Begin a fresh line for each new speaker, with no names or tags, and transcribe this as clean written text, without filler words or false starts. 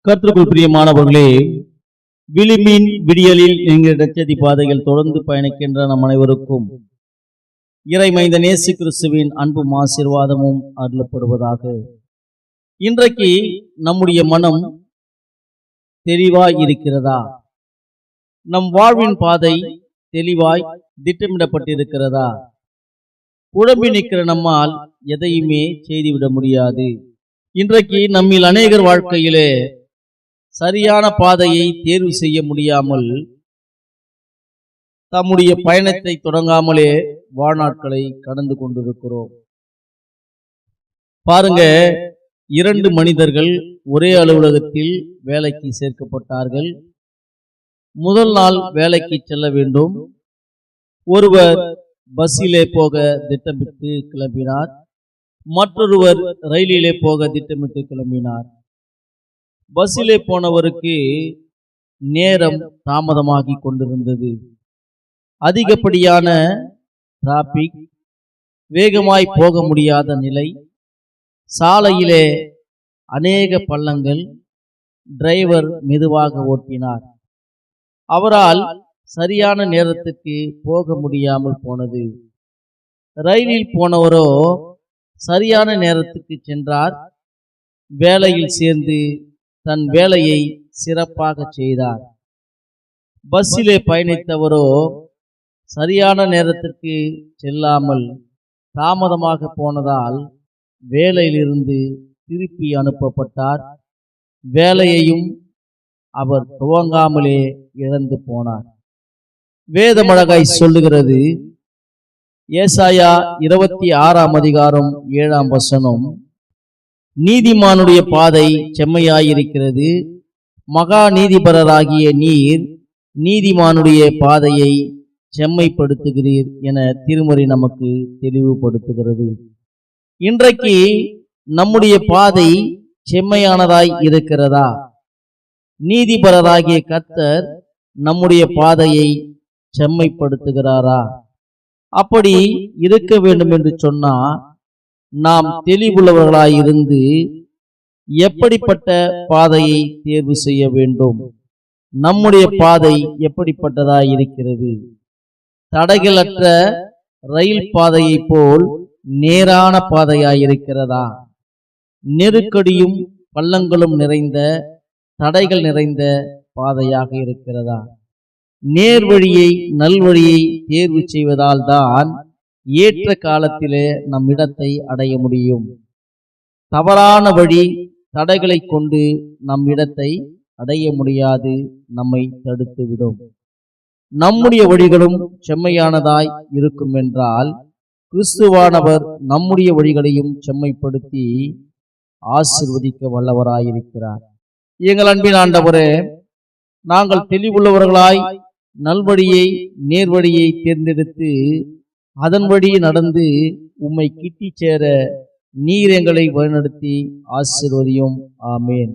கர்த்தருக்குள் பிரியமானவர்களே, விழிமீன் விடியலில் என்கிற நற்செய்தி பாதையில் தொடர்ந்து பயணிக்கின்ற நம் அனைவருக்கும் இறைமைந்தன் இயேசு கிறிஸ்துவின் அன்பும் ஆசீர்வாதமும் அருளப்படுவதாக. இன்றைக்கு நம்முடைய மனம் தெளிவாய் இருக்கிறதா? நம் வாழ்வின் பாதை தெளிவாய் திட்டமிடப்பட்டிருக்கிறதா? குழம்பி நிற்கிற நம்மால் எதையுமே செய்துவிட முடியாது. இன்றைக்கு நம்மில் அநேகர் வாழ்க்கையிலே சரியான பாதையை தேர்வு செய்ய முடியாமல் தம்முடைய பயணத்தை தொடங்காமலே வாழ்நாட்களை கடந்து கொண்டிருக்கிறோம். பாருங்க, 2 மனிதர்கள் ஒரே அலுவலகத்தில் வேலைக்கு சேர்க்கப்பட்டார்கள். முதல் நாள் வேலைக்கு செல்ல வேண்டும். ஒருவர் பஸ்ஸிலே போக திட்டமிட்டு கிளம்பினார், மற்றொருவர் ரயிலிலே போக திட்டமிட்டு கிளம்பினார். பஸ்ஸிலே போனவருக்கு நேரம் தாமதமாகி கொண்டிருந்தது. அதிகப்படியான டிராபிக், வேகமாய் போக முடியாத நிலை, சாலையிலே அநேக பள்ளங்கள், டிரைவர் மெதுவாக ஓட்டினார். அவரால் சரியான நேரத்துக்கு போக முடியாமல் போனது. ரயிலில் போனவரோ சரியான நேரத்துக்கு சென்றார், வேலையில் சேர்ந்து தன் வேலையை சிறப்பாக செய்தார். பஸ்ஸிலே பயணித்தவரோ சரியான நேரத்திற்கு செல்லாமல் தாமதமாக போனதால் வேலையிலிருந்து திருப்பி அனுப்பப்பட்டார். வேலையையும் அவர் துவங்காமலே இழந்து போனார். வேதம் அழகாய் சொல்லுகிறது, ஏசாயா 26ஆம் அதிகாரம் 7ஆம் வசனம், நீதிமானுடைய பாதை செம்மையாயிருக்கிறது, மகா நீதிபரராகிய நீர் நீதிமானுடைய பாதையை செம்மைப்படுத்துகிறீர் என திருமறை நமக்கு தெளிவுபடுத்துகிறது. இன்றைக்கு நம்முடைய பாதை செம்மையானதாய் இருக்கிறதா? நீதிபரராகிய கர்த்தர் நம்முடைய பாதையை செம்மைப்படுத்துகிறாரா? அப்படி இருக்க வேண்டும் என்று சொன்னா நாம் தெளிவுள்ளவர்களாயிருந்து எப்படிப்பட்ட பாதையை தேர்வு செய்ய வேண்டும்? நம்முடைய பாதை எப்படிப்பட்டதாய் இருக்கிறது? தடைகளற்ற ரயில் பாதையை போல் நேரான பாதையாயிருக்கிறதா? நெருக்கடியும் பள்ளங்களும் நிறைந்த, தடைகள் நிறைந்த பாதையாக இருக்கிறதா? நேர்வழியை, நல்வழியை தேர்வு செய்வதால் தான் ஏற்ற காலத்திலே நம் இடத்தை அடைய முடியும். தவறான வழி, தடைகளை கொண்டு நம் இடத்தை அடைய முடியாது, நம்மை தடுத்துவிடும். நம்முடைய வழிகளும் செம்மையானதாய் இருக்கும் என்றால் கிறிஸ்துவானவர் நம்முடைய வழிகளையும் செம்மைப்படுத்தி ஆசீர்வதிக்க வல்லவராயிருக்கிறார். எங்கள் அன்பின் ஆண்டவரே, நாங்கள் தெளிவுள்ளவர்களாய் நல்வழியை, நேர்வழியை தேர்ந்தெடுத்து அதன் வழி நடந்து உம்மை கிட்டி சேர நீர் எங்களை வழிநடத்தி ஆசீர்வதியும். ஆமேன்.